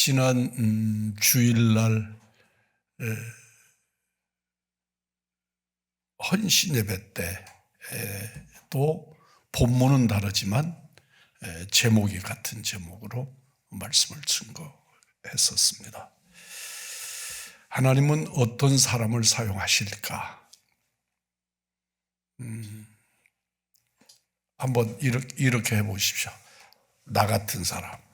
지난 주일날 헌신 예배 때도 본문은 다르지만 제목이 같은 제목으로 말씀을 증거했었습니다. 하나님은 어떤 사람을 사용하실까? 한번 이렇게 해보십시오. 나 같은 사람.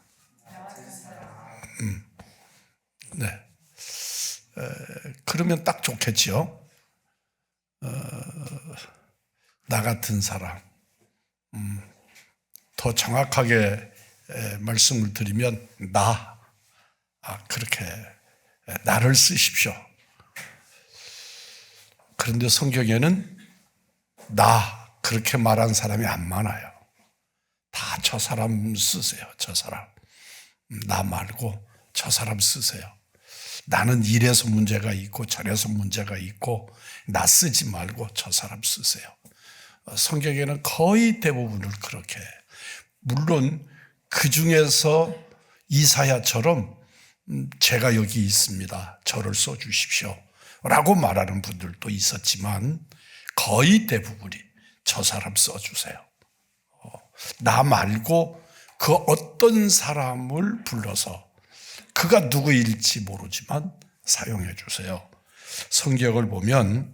네. 그러면 딱 좋겠죠. 나 같은 사람. 더 정확하게 말씀을 드리면 그렇게 나를 쓰십시오. 그런데 성경에는 나 그렇게 말한 사람이 안 많아요. 다 저 사람 쓰세요. 저 사람. 나 말고 저 사람 쓰세요. 나는 이래서 문제가 있고 저래서 문제가 있고 나 쓰지 말고 저 사람 쓰세요. 성경에는 거의 대부분을 그렇게 해요. 물론 그 중에서 이사야처럼 제가 여기 있습니다. 저를 써주십시오 라고 말하는 분들도 있었지만 거의 대부분이 저 사람 써주세요. 나 말고 그 어떤 사람을 불러서 그가 누구일지 모르지만 사용해 주세요. 성경을 보면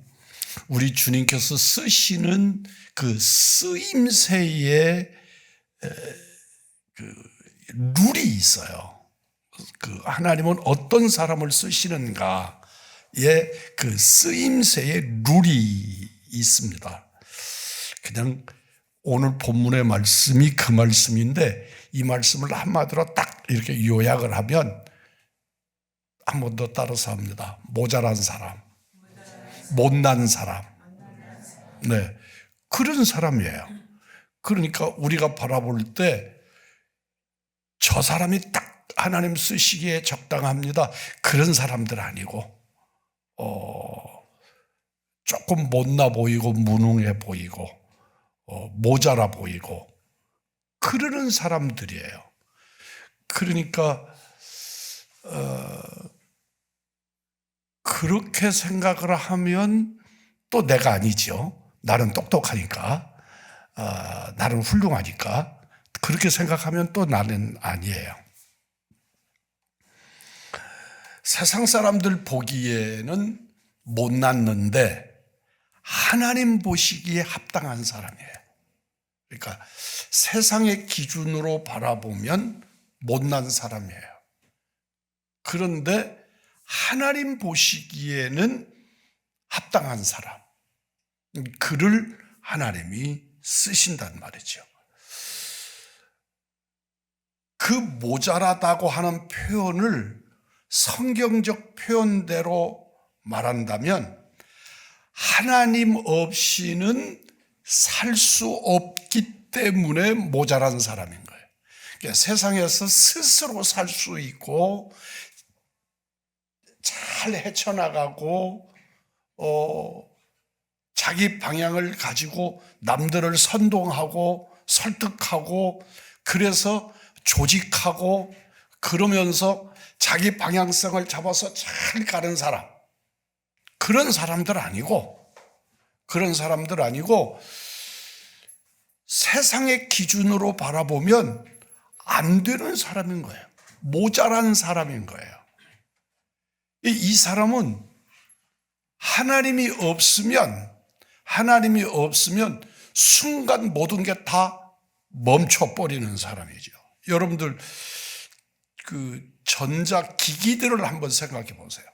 우리 주님께서 쓰시는 그 쓰임새의 그 룰이 있어요. 그 하나님은 어떤 사람을 쓰시는가의 그 쓰임새의 룰이 있습니다. 그냥 오늘 본문의 말씀이 그 말씀인데 이 말씀을 한마디로 딱 이렇게 요약을 하면 한 번 더 따라서 합니다. 모자란 사람, 못난 사람. 네, 그런 사람이에요. 그러니까 우리가 바라볼 때 저 사람이 딱 하나님 쓰시기에 적당합니다. 그런 사람들 아니고 조금 못나 보이고 무능해 보이고 모자라 보이고 그러는 사람들이에요. 그러니까 그렇게 생각을 하면 또 내가 아니죠. 나는 똑똑하니까, 나는 훌륭하니까 그렇게 생각하면 또 나는 아니에요. 세상 사람들 보기에는 못났는데 하나님 보시기에 합당한 사람이에요. 그러니까 세상의 기준으로 바라보면 못난 사람이에요. 그런데 하나님 보시기에는 합당한 사람, 그를 하나님이 쓰신단 말이죠. 그 모자라다고 하는 표현을 성경적 표현대로 말한다면 하나님 없이는 살 수 없기 때문에 모자란 사람인 거예요. 그러니까 세상에서 스스로 살 수 있고 잘 헤쳐나가고 자기 방향을 가지고 남들을 선동하고 설득하고 그래서 조직하고 그러면서 자기 방향성을 잡아서 잘 가는 사람, 그런 사람들 아니고 세상의 기준으로 바라보면 안 되는 사람인 거예요. 모자란 사람인 거예요. 이 사람은 하나님이 없으면 순간 모든 게 다 멈춰버리는 사람이죠. 여러분들 그 전자기기들을 한번 생각해 보세요.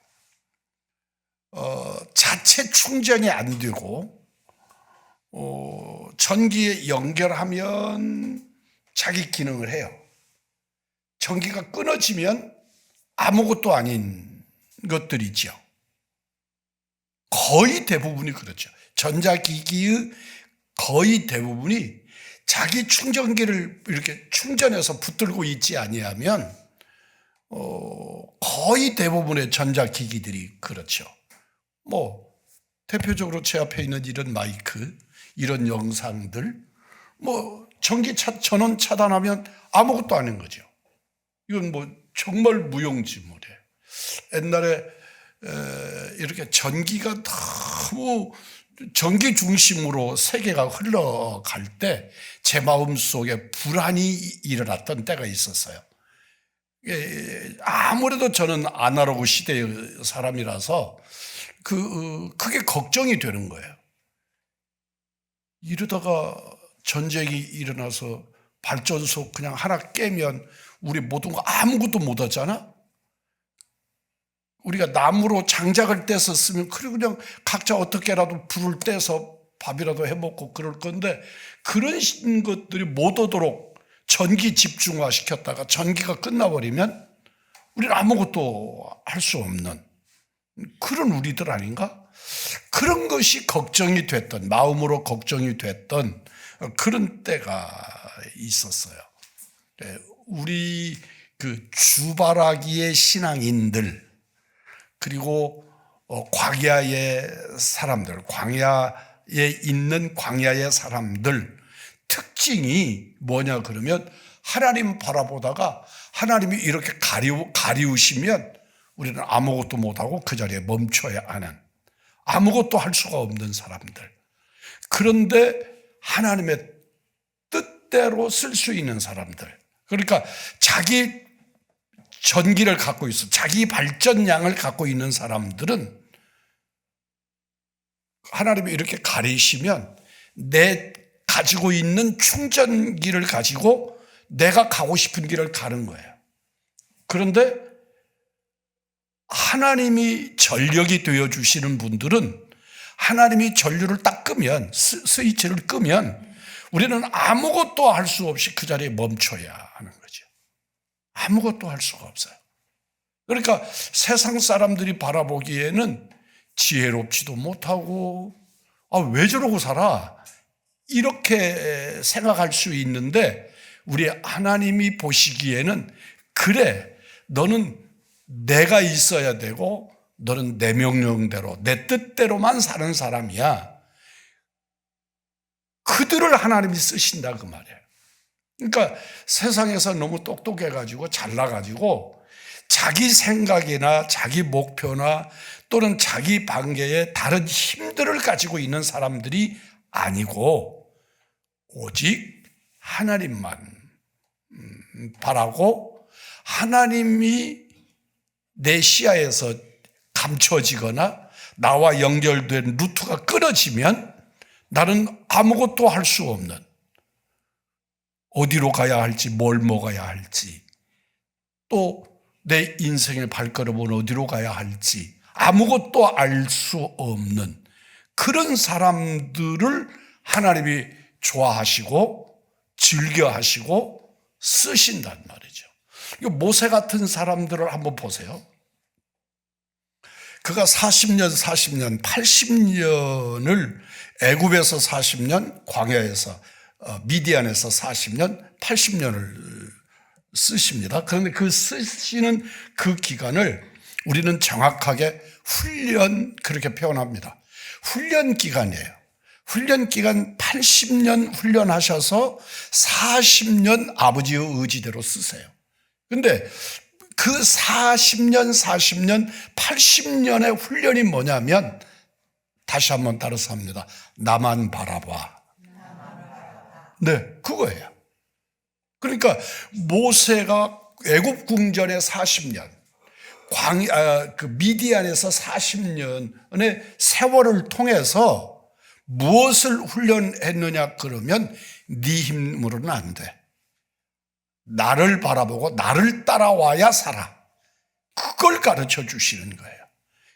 자체 충전이 안 되고 전기에 연결하면 자기 기능을 해요. 전기가 끊어지면 아무것도 아닌 것들이 있죠. 거의 대부분이 그렇죠. 전자기기의 거의 대부분이 자기 충전기를 이렇게 충전해서 붙들고 있지 아니하면 거의 대부분의 전자기기들이 그렇죠. 대표적으로 제 앞에 있는 이런 마이크, 이런 영상들, 전기 전원 차단하면 아무것도 아닌 거죠. 이건 정말 무용지물이에요. 옛날에 이렇게 전기가 너무 전기 중심으로 세계가 흘러갈 때 제 마음속에 불안이 일어났던 때가 있었어요. 아무래도 저는 아날로그 시대의 사람이라서 그게 걱정이 되는 거예요. 이러다가 전쟁이 일어나서 발전소 그냥 하나 깨면 우리 모든 거 아무것도 못 하잖아? 우리가 나무로 장작을 떼서 쓰면 그냥 각자 어떻게라도 불을 떼서 밥이라도 해먹고 그럴 건데, 그런 것들이 못 오도록 전기 집중화 시켰다가 전기가 끝나버리면 우리는 아무것도 할 수 없는 그런 우리들 아닌가? 그런 것이 걱정이 됐던, 마음으로 걱정이 됐던 그런 때가 있었어요. 우리 주바라기의 신앙인들, 그리고 광야의 사람들, 광야에 있는 광야의 사람들 특징이 뭐냐 그러면, 하나님 바라보다가 하나님이 이렇게 가리우시면 우리는 아무것도 못하고 그 자리에 멈춰야 하는, 아무것도 할 수가 없는 사람들. 그런데 하나님의 뜻대로 쓸 수 있는 사람들, 그러니까 자기 전기를 갖고 있어, 자기 발전량을 갖고 있는 사람들은 하나님이 이렇게 가리시면 내 가지고 있는 충전기를 가지고 내가 가고 싶은 길을 가는 거예요. 그런데 하나님이 전력이 되어주시는 분들은 하나님이 전류를 딱 끄면, 스위치를 끄면 우리는 아무것도 할 수 없이 그 자리에 멈춰야 하는 거죠. 아무것도 할 수가 없어요. 그러니까 세상 사람들이 바라보기에는 지혜롭지도 못하고, 왜 저러고 살아? 이렇게 생각할 수 있는데, 우리 하나님이 보시기에는 그래, 너는 내가 있어야 되고 너는 내 명령대로, 내 뜻대로만 사는 사람이야. 그들을 하나님이 쓰신다 그 말이에요. 그러니까 세상에서 너무 똑똑해가지고 잘나가지고 자기 생각이나 자기 목표나 또는 자기 관계에 다른 힘들을 가지고 있는 사람들이 아니고 오직 하나님만 바라고, 하나님이 내 시야에서 감춰지거나 나와 연결된 루트가 끊어지면 나는 아무것도 할 수 없는, 어디로 가야 할지, 뭘 먹어야 할지, 또 내 인생의 발걸음은 어디로 가야 할지 아무것도 알 수 없는 그런 사람들을 하나님이 좋아하시고 즐겨하시고 쓰신단 말이죠. 모세 같은 사람들을 한번 보세요. 그가 40년, 80년을 애굽에서 40년, 광야에서 미디안에서 40년, 80년을 쓰십니다. 그런데 그 쓰시는 그 기간을 우리는 정확하게 훈련, 그렇게 표현합니다. 훈련 기간이에요. 훈련 기간 80년 훈련하셔서 40년 아버지의 의지대로 쓰세요. 근데 그 40년, 80년의 훈련이 뭐냐면, 다시 한번 따라서 합니다. 나만 바라봐. 네, 그거예요. 그러니까 모세가 애굽 궁전에 40년, 미디안에서 40년의 세월을 통해서 무엇을 훈련했느냐 그러면, 네 힘으로는 안 돼. 나를 바라보고 나를 따라와야 살아. 그걸 가르쳐 주시는 거예요.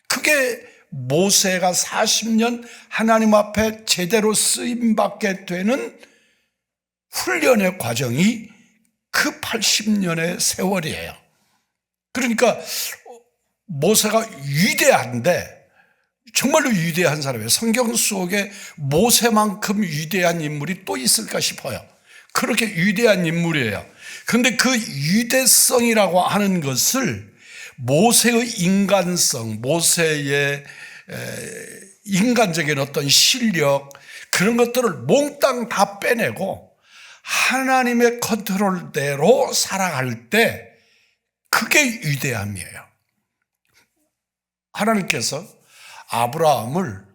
그게 모세가 40년 하나님 앞에 제대로 쓰임받게 되는 훈련의 과정이 그 80년의 세월이에요. 그러니까 모세가 위대한데, 정말로 위대한 사람이에요. 성경 속에 모세만큼 위대한 인물이 또 있을까 싶어요. 그렇게 위대한 인물이에요. 그런데 그 위대성이라고 하는 것을 모세의 인간성, 모세의 인간적인 어떤 실력, 그런 것들을 몽땅 다 빼내고 하나님의 컨트롤대로 살아갈 때 그게 위대함이에요. 하나님께서 아브라함을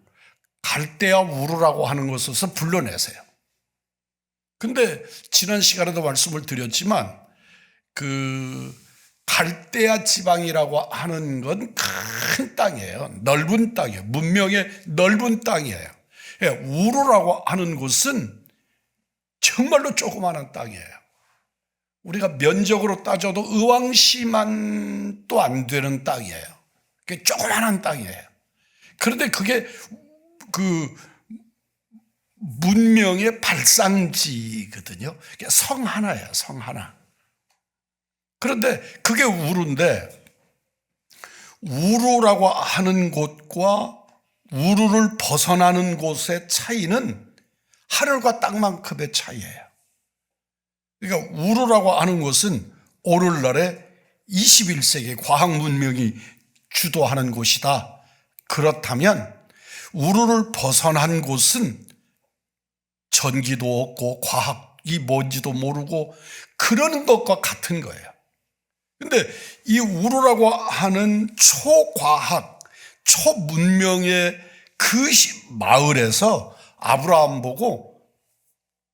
갈대아 우르라고 하는 곳에서 불러내세요. 근데 지난 시간에도 말씀을 드렸지만 그 갈대아 지방이라고 하는 건 큰 땅이에요. 넓은 땅이에요. 문명의 넓은 땅이에요. 우르라고 하는 곳은 정말로 조그마한 땅이에요. 우리가 면적으로 따져도 의왕시만도 안 되는 땅이에요. 그게 조그마한 땅이에요. 그런데 그게 그 문명의 발상지거든요. 성 하나예요, 성 하나. 그런데 그게 우르인데, 우르라고 하는 곳과 우르를 벗어나는 곳의 차이는 하늘과 땅만큼의 차이예요. 그러니까 우르라고 하는 곳은 오늘날의 21세기 과학 문명이 주도하는 곳이다. 그렇다면 우르를 벗어난 곳은 전기도 없고 과학이 뭔지도 모르고 그러는 것과 같은 거예요. 근데 이 우르라고 하는 초과학, 초문명의 그 마을에서 아브라함 보고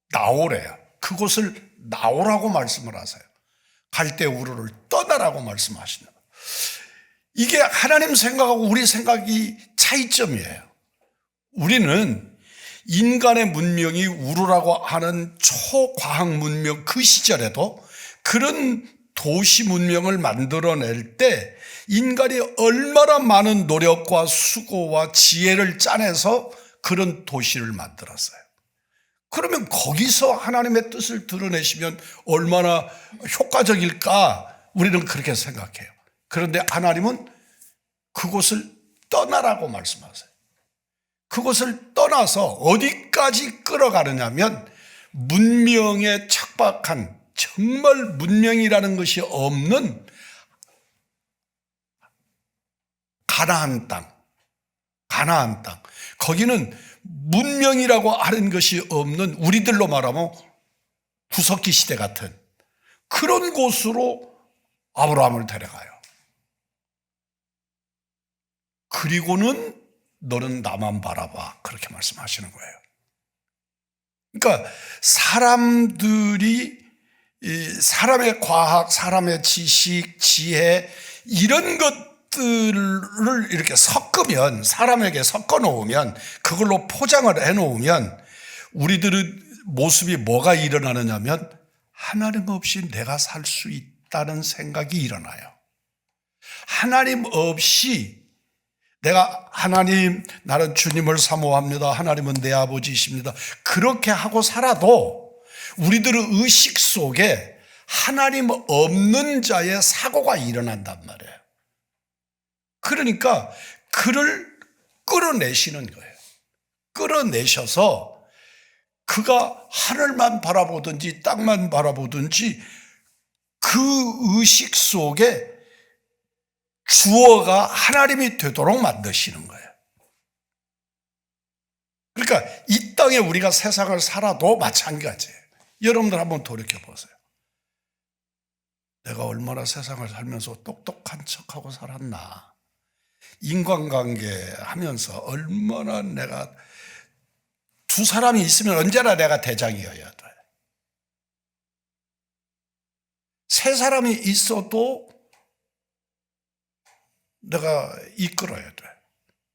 나오래요. 그곳을 나오라고 말씀을 하세요. 갈대 우르를 떠나라고 말씀하시는 거예요. 이게 하나님 생각하고 우리 생각이 차이점이에요. 우리는 인간의 문명이 우르라고 하는 초과학 문명 그 시절에도 그런 도시 문명을 만들어낼 때 인간이 얼마나 많은 노력과 수고와 지혜를 짜내서 그런 도시를 만들었어요. 그러면 거기서 하나님의 뜻을 드러내시면 얼마나 효과적일까? 우리는 그렇게 생각해요. 그런데 하나님은 그곳을 떠나라고 말씀하세요. 그곳을 떠나서 어디까지 끌어가느냐면 문명에 척박한, 정말 문명이라는 것이 없는 가나안 땅. 거기는 문명이라고 하는 것이 없는, 우리들로 말하면 구석기 시대 같은 그런 곳으로 아브라함을 데려가요. 그리고는 너는 나만 바라봐, 그렇게 말씀하시는 거예요. 그러니까 사람들이 사람의 과학, 사람의 지식, 지혜 이런 것들을 이렇게 섞으면, 사람에게 섞어 놓으면, 그걸로 포장을 해 놓으면 우리들의 모습이 뭐가 일어나느냐면 하나님 없이 내가 살 수 있다는 생각이 일어나요. 하나님 없이 내가, 하나님, 나는 주님을 사모합니다. 하나님은 내 아버지이십니다. 그렇게 하고 살아도 우리들의 의식 속에 하나님 없는 자의 사고가 일어난단 말이에요. 그러니까 그를 끌어내시는 거예요. 끌어내셔서 그가 하늘만 바라보든지 땅만 바라보든지 그 의식 속에 주어가 하나님이 되도록 만드시는 거예요. 그러니까 이 땅에 우리가 세상을 살아도 마찬가지예요. 여러분들 한번 돌이켜보세요. 내가 얼마나 세상을 살면서 똑똑한 척하고 살았나. 인간관계 하면서 얼마나 내가, 두 사람이 있으면 언제나 내가 대장이어야 돼. 세 사람이 있어도 내가 이끌어야 돼.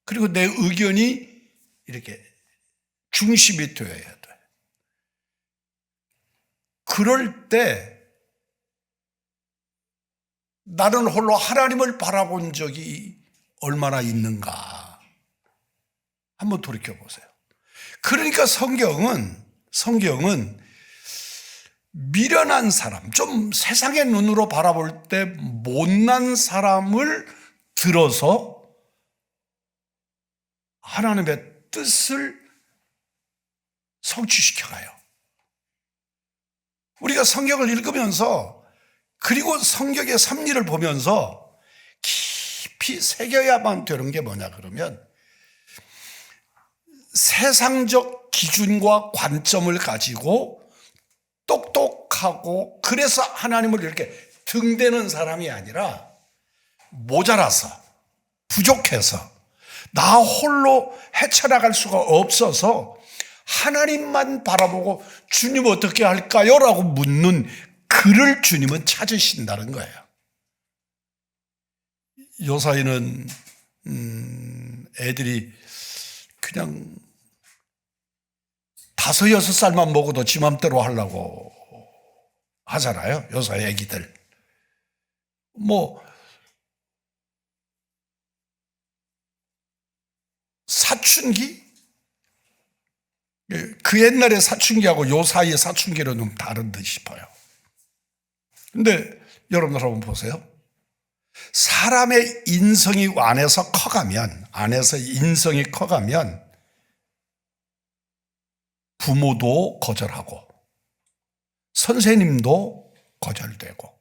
그리고 내 의견이 이렇게 중심이 되어야 돼. 그럴 때 나는 홀로 하나님을 바라본 적이 얼마나 있는가 한번 돌이켜보세요. 그러니까 성경은 미련한 사람, 좀 세상의 눈으로 바라볼 때 못난 사람을 들어서 하나님의 뜻을 성취시켜가요. 우리가 성경을 읽으면서, 그리고 성경의 섭리를 보면서 깊이 새겨야만 되는 게 뭐냐 그러면, 세상적 기준과 관점을 가지고 똑똑하고, 그래서 하나님을 이렇게 등대는 사람이 아니라 모자라서, 부족해서, 나 홀로 헤쳐나갈 수가 없어서 하나님만 바라보고 주님 어떻게 할까요? 라고 묻는 그를 주님은 찾으신다는 거예요. 요사이는 애들이 그냥 5, 6살만 먹어도 지 맘대로 하려고 하잖아요. 요사이 애기들. 사춘기? 그 옛날의 사춘기하고 요사이의 사춘기는 좀 다른 듯 싶어요. 근데 여러분들 한번 보세요. 사람의 인성이 안에서 인성이 커가면 부모도 거절하고 선생님도 거절되고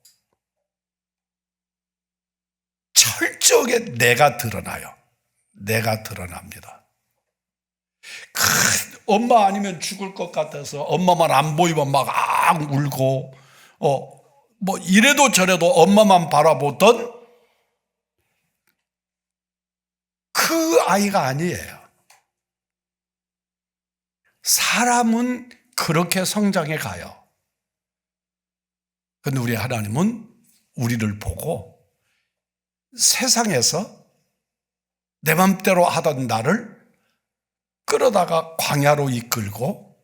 철저하게 내가 드러나요. 내가 드러납니다. 엄마 아니면 죽을 것 같아서 엄마만 안 보이면 막 울고 이래도 저래도 엄마만 바라보던 그 아이가 아니에요. 사람은 그렇게 성장해 가요. 그런데 우리 하나님은 우리를 보고 세상에서 내 맘대로 하던 나를 끌어다가 광야로 이끌고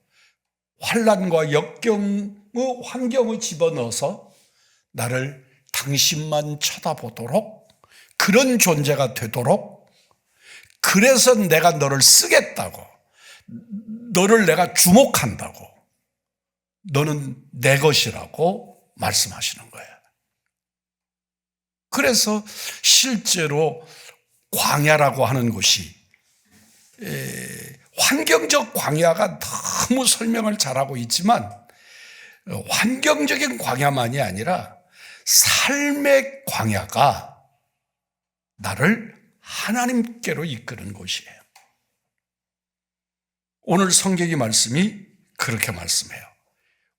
환난과 역경의 환경을 집어넣어서 나를 당신만 쳐다보도록 그런 존재가 되도록 그래서 내가 너를 쓰겠다고 너를 내가 주목한다고 너는 내 것이라고 말씀하시는 거예요. 그래서 실제로 광야라고 하는 것이 환경적 광야가 너무 설명을 잘하고 있지만 환경적인 광야만이 아니라 삶의 광야가 나를 하나님께로 이끄는 곳이에요. 오늘 성경의 말씀이 그렇게 말씀해요.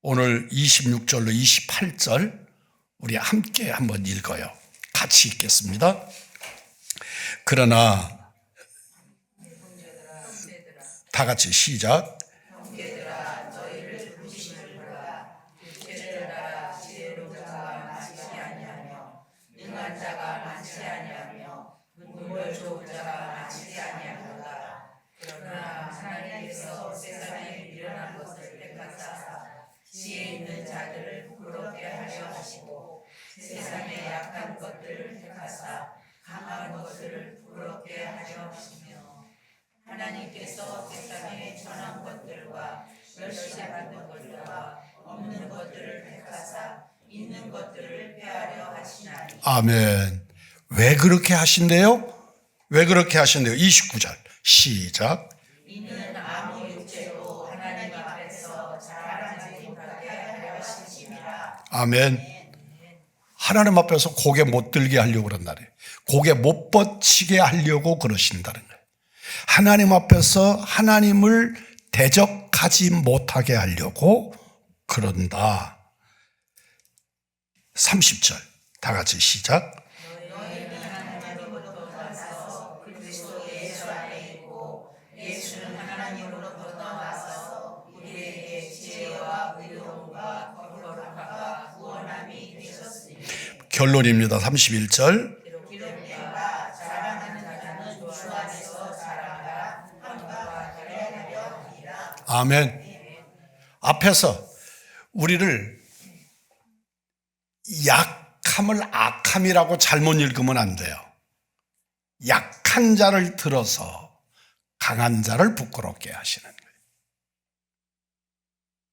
오늘 26절로 28절 우리 함께 한번 읽어요. 같이 읽겠습니다. 그러나 다 같이 시작. 세상의 약한 것들을 택하사 강한 것들을 부끄럽게 하려 하시며 하나님께서 세상에 전한 것들과 멸시받는 것들과 없는 것들을 택하사 있는 것들을 폐하려 하시나니. 아멘. 왜 그렇게 하신대요? 왜 그렇게 하신대요? 29절 시작. 이는 아무 육체도 하나님 앞에서 자랑하지 못하게 하려 하심이라. 아멘. 하나님 앞에서 고개 못 들게 하려고 그런다네. 고개 못 뻗치게 하려고 그러신다는 거예요. 하나님 앞에서 하나님을 대적하지 못하게 하려고 그런다. 30절 다 같이 시작. 너희는 하나님으로부터 나서 그리스도 예수 안에 있고 예수는 하나님으로부터 나서 우리에게 지혜와 의로움과 거룩함과 구원함이 되셨으니. 결론입니다. 31절. 기록되었다. 자랑하는 자는 주 안에서 자랑하라. 함과 달려하려 하니라. 아멘. 앞에서 우리를 약함을 악함이라고 잘못 읽으면 안 돼요. 약한 자를 들어서 강한 자를 부끄럽게 하시는 거예요.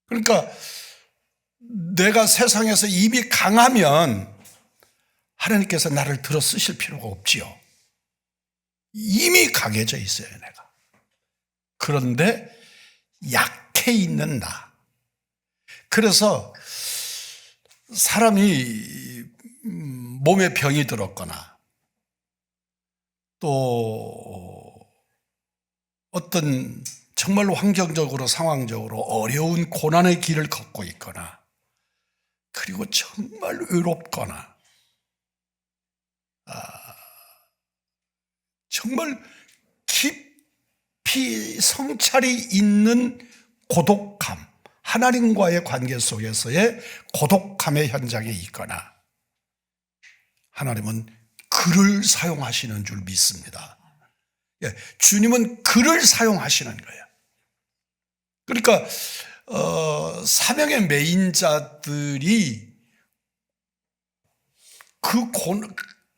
그러니까 내가 세상에서 이미 강하면 하나님께서 나를 들어 쓰실 필요가 없지요. 이미 강해져 있어요, 내가. 그런데 약해 있는 나. 그래서 사람이 몸에 병이 들었거나 또 어떤 정말로 환경적으로 상황적으로 어려운 고난의 길을 걷고 있거나 그리고 정말 외롭거나 정말 깊이 성찰이 있는 고독함, 하나님과의 관계 속에서의 고독함의 현장에 있거나 하나님은 글을 사용하시는 줄 믿습니다. 예, 주님은 글을 사용하시는 거예요. 그러니까 사명의 메인자들이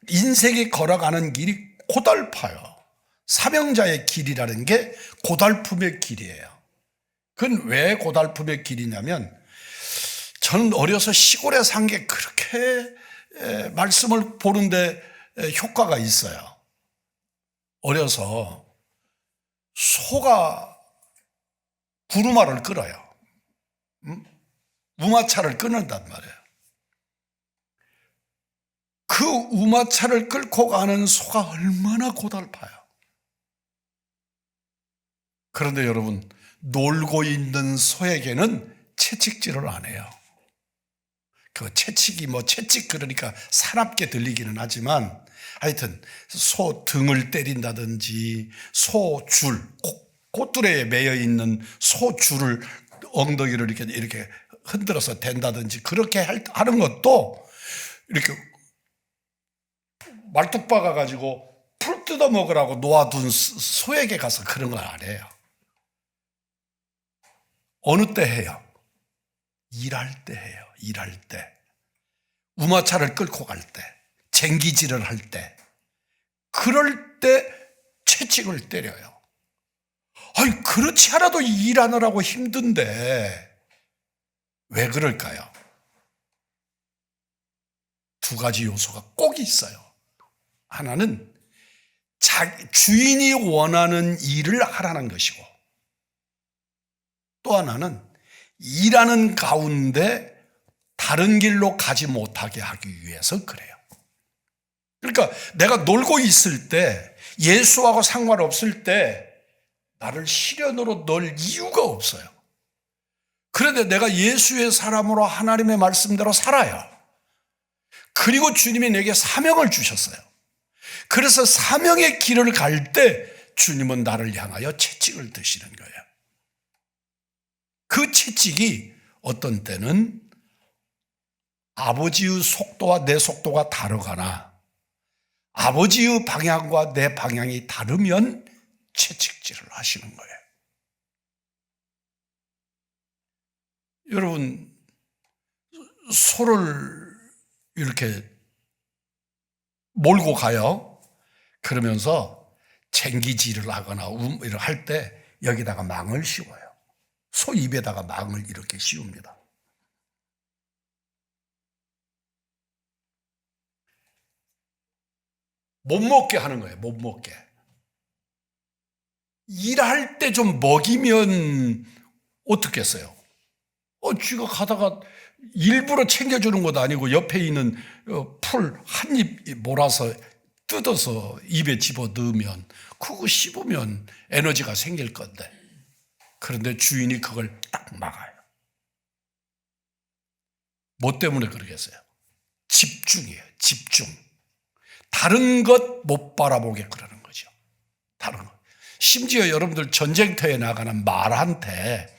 인생에 걸어가는 길이 고달파요. 사명자의 길이라는 게 고달픔의 길이에요. 그건 왜 고달픔의 길이냐면 저는 어려서 시골에 산 게 그렇게 말씀을 보는데 효과가 있어요. 어려서 소가 구루마를 끌어요. 우마차를 끊는단 말이에요. 그 우마차를 끌고 가는 소가 얼마나 고달파요. 그런데 여러분, 놀고 있는 소에게는 채찍질을 안 해요. 그 채찍이 채찍 그러니까 사납게 들리기는 하지만 하여튼 소 등을 때린다든지 소 줄, 꽃두레에 매여 있는 소 줄을 엉덩이를 이렇게 흔들어서 댄다든지 그렇게 하는 것도 이렇게 말뚝박아 가지고 풀 뜯어 먹으라고 놓아둔 소에게 가서 그런 걸 안 해요. 어느 때 해요? 일할 때 해요. 일할 때. 우마차를 끌고 갈 때. 쟁기질을 할 때. 그럴 때 채찍을 때려요. 아니, 그렇지 않아도 일하느라고 힘든데 왜 그럴까요? 두 가지 요소가 꼭 있어요. 하나는 주인이 원하는 일을 하라는 것이고 또 하나는 일하는 가운데 다른 길로 가지 못하게 하기 위해서 그래요. 그러니까 내가 놀고 있을 때 예수하고 상관없을 때 나를 시련으로 넣을 이유가 없어요. 그런데 내가 예수의 사람으로 하나님의 말씀대로 살아요. 그리고 주님이 내게 사명을 주셨어요. 그래서 사명의 길을 갈 때 주님은 나를 향하여 채찍을 드시는 거예요. 그 채찍이 어떤 때는 아버지의 속도와 내 속도가 다르거나 아버지의 방향과 내 방향이 다르면 채찍질을 하시는 거예요. 여러분, 소를 이렇게 몰고 가요. 그러면서 쟁기질을 하거나 이렇게 할 때 여기다가 망을 씌워요. 소 입에다가 망을 이렇게 씌웁니다. 못 먹게 하는 거예요. 못 먹게. 일할 때 좀 먹이면 어떻겠어요? 쥐가 가다가 일부러 챙겨주는 것도 아니고 옆에 있는 풀 한 입 몰아서 뜯어서 입에 집어 넣으면 그거 씹으면 에너지가 생길 건데 그런데 주인이 그걸 딱 막아요. 뭐 때문에 그러겠어요? 집중이에요. 집중. 다른 것 못 바라보게 그러는 거죠. 다른 것. 심지어 여러분들 전쟁터에 나가는 말한테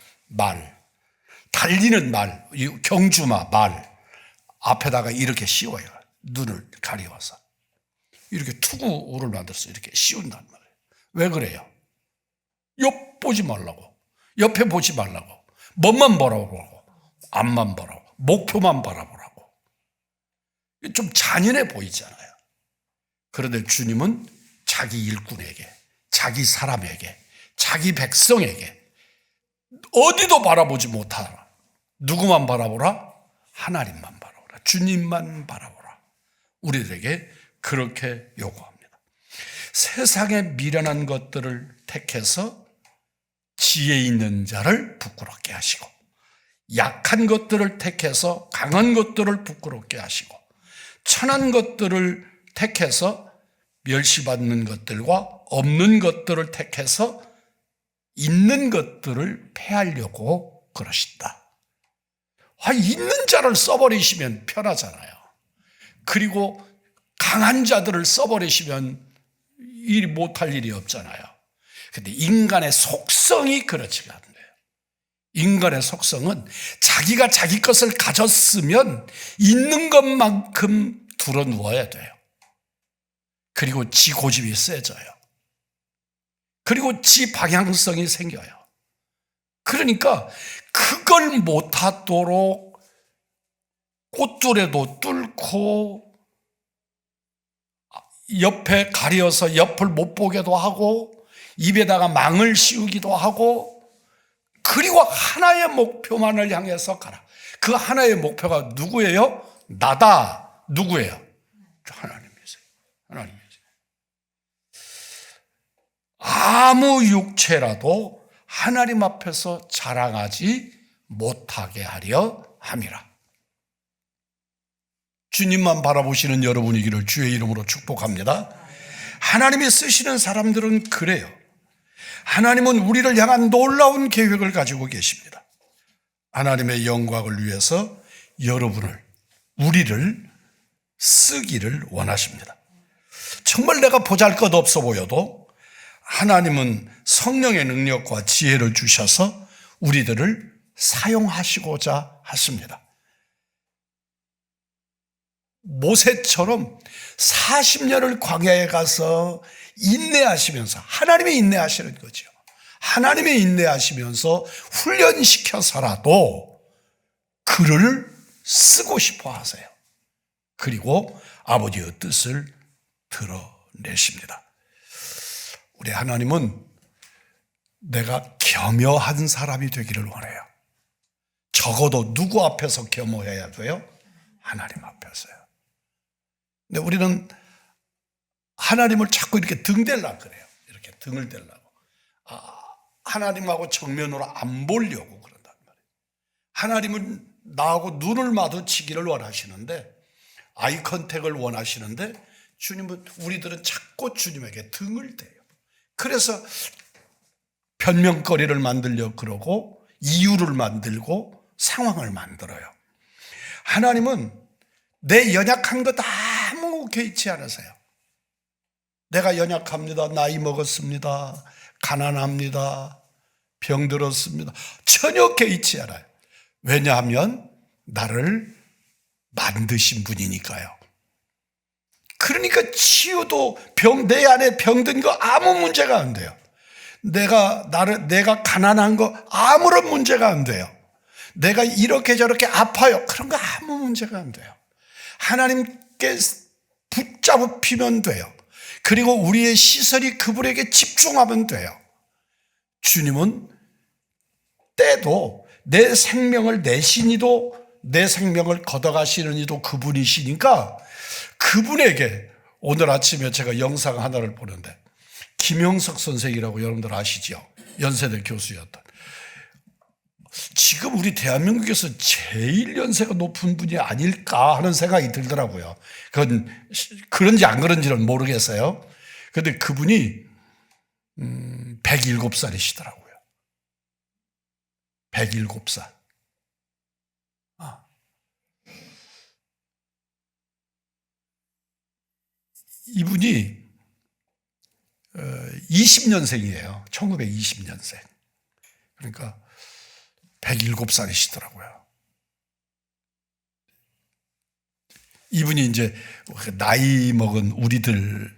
달리는 말, 경주마 말 앞에다가 이렇게 씌워요. 눈을 가리워서. 이렇게 투구를 만들어서 이렇게 씌운단 말이에요. 왜 그래요? 옆 보지 말라고. 옆에 보지 말라고. 멋만 바라보라고. 앞만 바라보고. 목표만 바라보라고. 좀 잔인해 보이잖아요. 그런데 주님은 자기 일꾼에게, 자기 사람에게, 자기 백성에게 어디도 바라보지 못하라. 누구만 바라보라? 하나님만 바라보라. 주님만 바라보라. 우리들에게 그렇게 요구합니다. 세상의 미련한 것들을 택해서 지혜 있는 자를 부끄럽게 하시고 약한 것들을 택해서 강한 것들을 부끄럽게 하시고 천한 것들을 택해서 멸시받는 것들과 없는 것들을 택해서 있는 것들을 폐하려고 그러신다. 있는 자를 써버리시면 편하잖아요. 그리고 강한 자들을 써버리시면 일이 못할 일이 없잖아요. 근데 인간의 속성이 그렇지가 않아요. 인간의 속성은 자기가 자기 것을 가졌으면 있는 것만큼 드러누워야 돼요. 그리고 지 고집이 세져요. 그리고 지 방향성이 생겨요. 그러니까 그걸 못하도록 꽃두레도 뚫고 옆에 가려서 옆을 못 보게도 하고 입에다가 망을 씌우기도 하고 그리고 하나의 목표만을 향해서 가라. 그 하나의 목표가 누구예요? 나다. 누구예요? 하나님이세요. 하나님이세요. 아무 육체라도 하나님 앞에서 자랑하지 못하게 하려 함이라. 주님만 바라보시는 여러분이기를 주의 이름으로 축복합니다. 하나님이 쓰시는 사람들은 그래요. 하나님은 우리를 향한 놀라운 계획을 가지고 계십니다. 하나님의 영광을 위해서 여러분을, 우리를 쓰기를 원하십니다. 정말 내가 보잘것없어 보여도 하나님은 성령의 능력과 지혜를 주셔서 우리들을 사용하시고자 하십니다. 모세처럼 40년을 광야에 가서 인내하시면서, 하나님이 인내하시는 거죠. 하나님이 인내하시면서 훈련시켜서라도 그를 쓰고 싶어 하세요. 그리고 아버지의 뜻을 드러내십니다. 우리 하나님은 내가 겸허한 사람이 되기를 원해요. 적어도 누구 앞에서 겸허해야 돼요? 하나님 앞에서요. 근데 우리는 하나님을 자꾸 이렇게 등대려고 그래요. 이렇게 등을 대려고. 하나님하고 정면으로 안 보려고 그런단 말이에요. 하나님은 나하고 눈을 마주치기를 원하시는데, 아이 컨택을 원하시는데, 주님은, 우리들은 자꾸 주님에게 등을 대요. 그래서 변명거리를 만들려고 그러고 이유를 만들고 상황을 만들어요. 하나님은 내 연약한 것 아무 개의치 않으세요. 내가 연약합니다. 나이 먹었습니다. 가난합니다. 병들었습니다. 전혀 개의치 않아요. 왜냐하면 나를 만드신 분이니까요. 그러니까 치유도 내 안에 병든 거 아무 문제가 안 돼요. 내가 가난한 거 아무런 문제가 안 돼요. 내가 이렇게 저렇게 아파요. 그런 거 아무 문제가 안 돼요. 하나님께 붙잡히면 돼요. 그리고 우리의 시선이 그분에게 집중하면 돼요. 주님은 때도 내 생명을 내신 이도 내 생명을 걷어가시는 이도 그분이시니까 그분에게, 오늘 아침에 제가 영상 하나를 보는데 김영석 선생이라고 여러분들 아시죠? 연세대 교수였던. 지금 우리 대한민국에서 제일 연세가 높은 분이 아닐까 하는 생각이 들더라고요. 그건 그런지 안 그런지는 모르겠어요. 그런데 그분이 107살이시더라고요. 107살. 이분이 20년생이에요. 1920년생. 그러니까 107살이시더라고요. 이분이 이제 나이 먹은 우리들,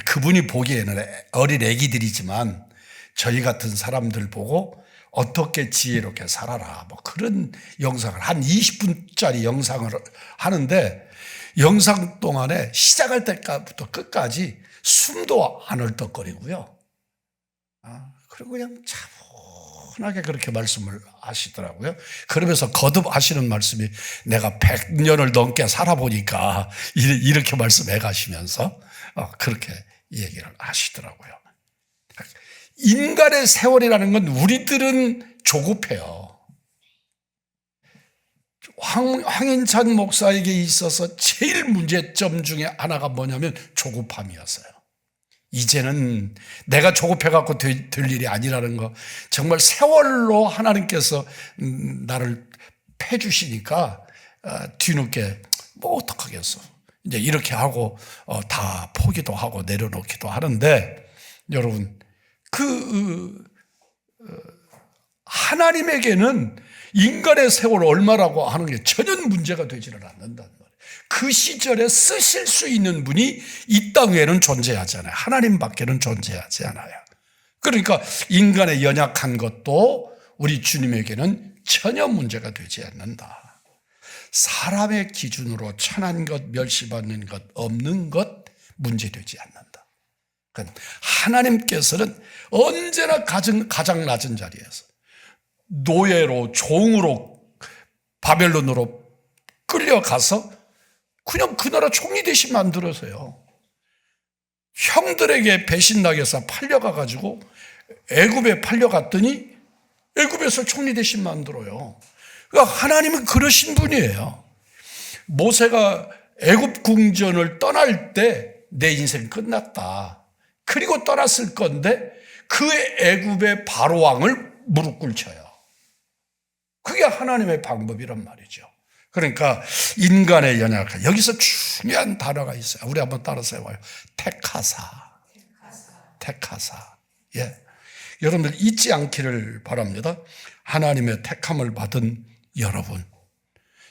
그분이 보기에는 어린 애기들이지만 저희 같은 사람들 보고 어떻게 지혜롭게 살아라, 뭐 그런 영상을, 한 20분짜리 영상을 하는데, 영상 동안에 시작할 때부터 끝까지 숨도 안 헐떡거리고요. 그리고 그냥 차분하게 그렇게 말씀을 하시더라고요. 그러면서 거듭 하시는 말씀이, 내가 100년을 넘게 살아보니까 이렇게 말씀해 가시면서 그렇게 얘기를 하시더라고요. 인간의 세월이라는 건 우리들은 조급해요. 황인찬 목사에게 있어서 제일 문제점 중에 하나가 뭐냐면 조급함이었어요. 이제는 내가 조급해갖고 될 일이 아니라는 거, 정말 세월로 하나님께서 나를 패주시니까 뒤늦게 뭐 어떡하겠어. 이제 이렇게 하고 다 포기도 하고 내려놓기도 하는데, 여러분, 하나님에게는 인간의 세월 얼마라고 하는 게 전혀 문제가 되지는 않는단 말이에요. 그 시절에 쓰실 수 있는 분이 이 땅에는 존재하지 않아요. 하나님밖에는 존재하지 않아요. 그러니까 인간의 연약한 것도 우리 주님에게는 전혀 문제가 되지 않는다. 사람의 기준으로 천한 것, 멸시받는 것, 없는 것 문제되지 않는다. 그러니까 하나님께서는 언제나 가장 낮은 자리에서 노예로, 종으로 바벨론으로 끌려가서 그냥 그 나라 총리 대신 만들어서요. 형들에게 배신당해서 팔려가가지고 애굽에 팔려갔더니 애굽에서 총리 대신 만들어요. 그러니까 하나님은 그러신 분이에요. 모세가 애굽 궁전을 떠날 때 내 인생 끝났다. 그리고 떠났을 건데 그 애굽의 바로왕을 무릎 꿇쳐요. 그게 하나님의 방법이란 말이죠. 그러니까 인간의 연약함, 여기서 중요한 단어가 있어요. 우리 한번 따라서 해봐요. 택하사. 예. 여러분들 잊지 않기를 바랍니다. 하나님의 택함을 받은 여러분,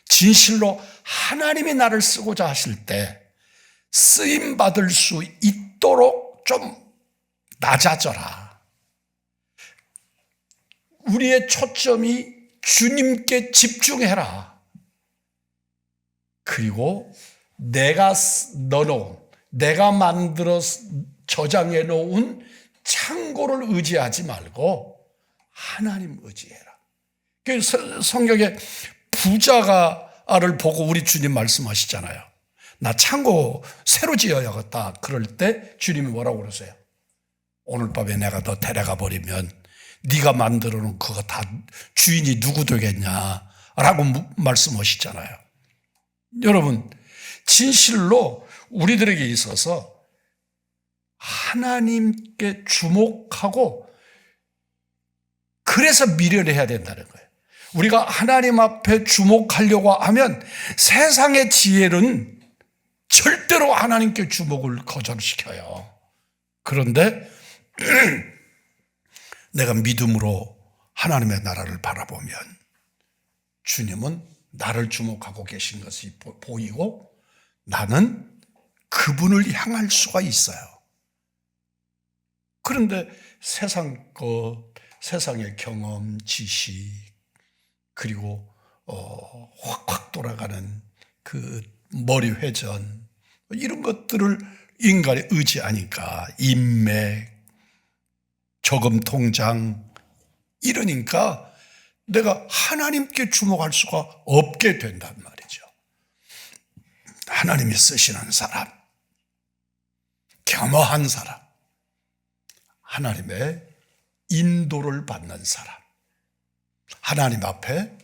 진실로 하나님이 나를 쓰고자 하실 때 쓰임 받을 수 있도록 좀 낮아져라. 우리의 초점이 주님께 집중해라. 그리고 내가 넣어놓은, 내가 만들어 저장해 놓은 창고를 의지하지 말고 하나님 의지해라. 성경에 부자가를 보고 우리 주님 말씀하시잖아요. 나 창고 새로 지어야겠다. 그럴 때 주님이 뭐라고 그러세요? 오늘 밤에 내가 너 데려가 버리면 네가 만들어 놓은 그거 다 주인이 누구 되겠냐 라고 말씀하시잖아요. 여러분, 진실로 우리들에게 있어서 하나님께 주목하고 그래서 미련해야 된다는 거예요. 우리가 하나님 앞에 주목하려고 하면 세상의 지혜는 절대로 하나님께 주목을 거절시켜요. 그런데 내가 믿음으로 하나님의 나라를 바라보면 주님은 나를 주목하고 계신 것이 보이고 나는 그분을 향할 수가 있어요. 그런데 세상 것, 세상의 경험, 지식, 그리고 확확 돌아가는 그 머리 회전, 이런 것들을 인간이 의지하니까 인맥, 저금 통장, 이러니까 내가 하나님께 주목할 수가 없게 된단 말이죠. 하나님이 쓰시는 사람, 겸허한 사람, 하나님의 인도를 받는 사람, 하나님 앞에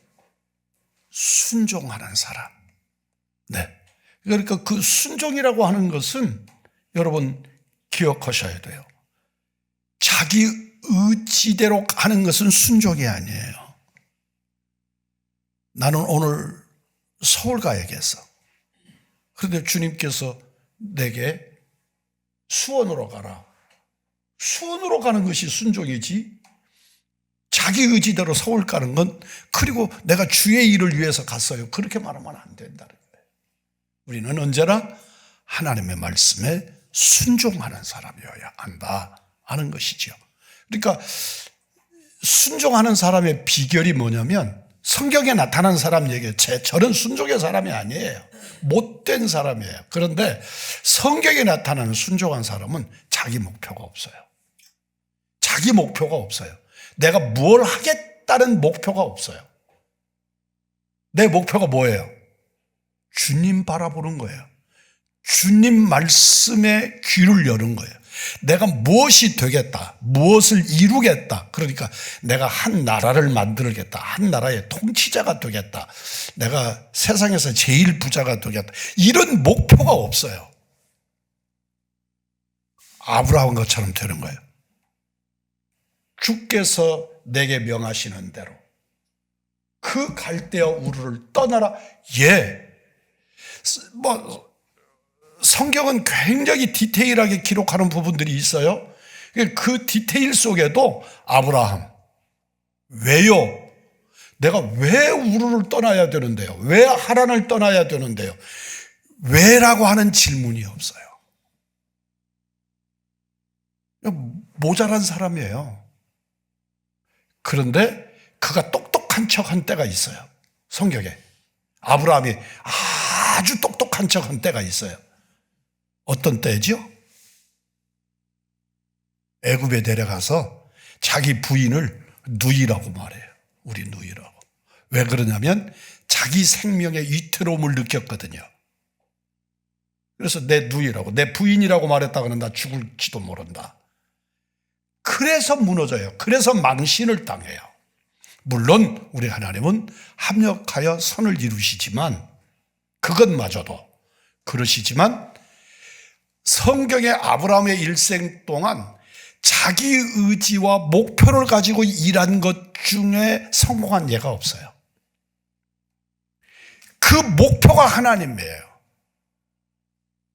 순종하는 사람. 네. 그러니까 그 순종이라고 하는 것은 여러분 기억하셔야 돼요. 자기 의지대로 하는 것은 순종이 아니에요. 나는 오늘 서울 가야겠어. 그런데 주님께서 내게 수원으로 가라. 수원으로 가는 것이 순종이지, 자기 의지대로 서울 가는 건, 그리고 내가 주의 일을 위해서 갔어요, 그렇게 말하면 안 된다는 거예요. 우리는 언제나 하나님의 말씀에 순종하는 사람이어야 한다 하는 것이죠. 그러니까 순종하는 사람의 비결이 뭐냐면, 성경에 나타난 사람 얘기예요. 저는 순종의 사람이 아니에요. 못된 사람이에요. 그런데 성경에 나타나는 순종한 사람은 자기 목표가 없어요. 자기 목표가 없어요. 내가 뭘 하겠다는 목표가 없어요. 내 목표가 뭐예요? 주님 바라보는 거예요. 주님 말씀에 귀를 여는 거예요. 내가 무엇이 되겠다, 무엇을 이루겠다, 그러니까 내가 한 나라를 만들겠다, 한 나라의 통치자가 되겠다, 내가 세상에서 제일 부자가 되겠다, 이런 목표가 없어요. 아브라함 것처럼 되는 거예요. 주께서 내게 명하시는 대로 그 갈대아 우르를 떠나라. 예, 성경은 굉장히 디테일하게 기록하는 부분들이 있어요. 그 디테일 속에도 아브라함, 왜요? 내가 왜 우르를 떠나야 되는데요? 왜 하란을 떠나야 되는데요? 왜라고 하는 질문이 없어요. 모자란 사람이에요. 그런데 그가 똑똑한 척한 때가 있어요. 성경에. 아브라함이 아주 똑똑한 척한 때가 있어요. 어떤 때죠? 애굽에 데려가서 자기 부인을 누이라고 말해요. 우리 누이라고. 왜 그러냐면 자기 생명의 위태로움을 느꼈거든요. 그래서 내 누이라고, 내 부인이라고 말했다가는 나 죽을지도 모른다. 그래서 무너져요. 그래서 망신을 당해요. 물론 우리 하나님은 합력하여 선을 이루시지만, 그것마저도 그러시지만 성경의 아브라함의 일생 동안 자기 의지와 목표를 가지고 일한 것 중에 성공한 예가 없어요. 그 목표가 하나님이에요.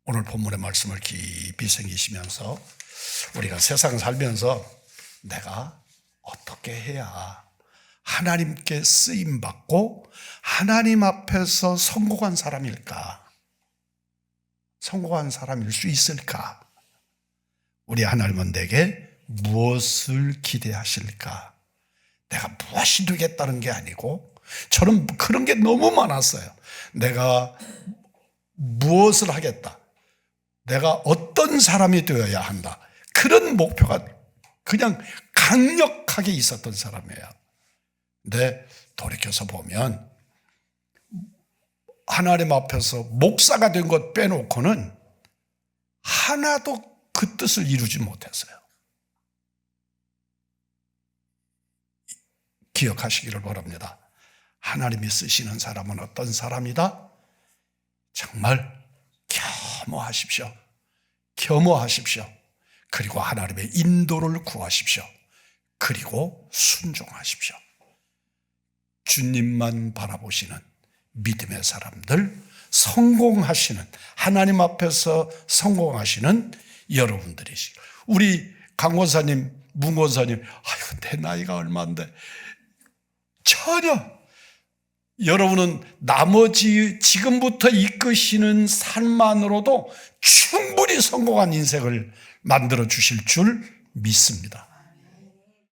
오늘 본문의 말씀을 깊이 새기시면서 우리가 세상 살면서 내가 어떻게 해야 하나님께 쓰임받고 하나님 앞에서 성공한 사람일까? 성공한 사람일 수 있을까? 우리 하나님은 내게 무엇을 기대하실까? 내가 무엇이 되겠다는 게 아니고, 저는 그런 게 너무 많았어요. 내가 무엇을 하겠다, 내가 어떤 사람이 되어야 한다, 그런 목표가 그냥 강력하게 있었던 사람이에요. 근데 돌이켜서 보면 하나님 앞에서 목사가 된 것 빼놓고는 하나도 그 뜻을 이루지 못했어요. 기억하시기를 바랍니다. 하나님이 쓰시는 사람은 어떤 사람이다? 정말 겸허하십시오. 겸허하십시오. 그리고 하나님의 인도를 구하십시오. 그리고 순종하십시오. 주님만 바라보시는 믿음의 사람들, 성공하시는, 하나님 앞에서 성공하시는 여러분들이시죠. 우리 강 권사님, 문 권사님, 아유, 내 나이가 얼마인데. 전혀. 여러분은 나머지 지금부터 이끄시는 삶만으로도 충분히 성공한 인생을 만들어 주실 줄 믿습니다.